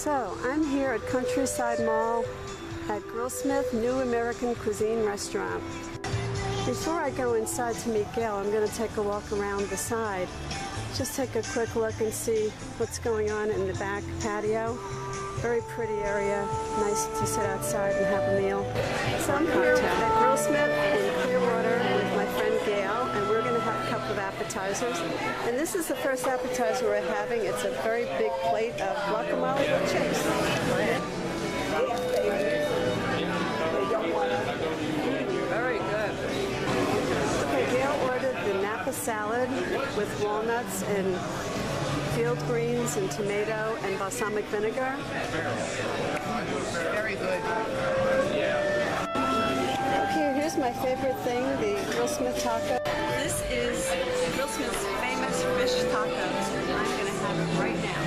So I'm here at Countryside Mall at Grillsmith New American Cuisine Restaurant. Before I go inside to meet Gail, I'm going to take a walk around the side. Just take a quick look and see what's going on in the back patio. Very pretty area, nice to sit outside and have a meal. So I'm here at Grillsmith in Clearwater with my friend Gail, and we're going to have a couple of appetizers. And this is the first appetizer we're having. It's a very big plate of guacamole with chips. Very good. Okay, Gail ordered the Napa salad with walnuts and field greens and tomato and balsamic vinegar. Very good. Okay, here's my favorite thing, the Grillsmith taco. This is Grillsmith's famous fish tacos, and I'm going to have it right now.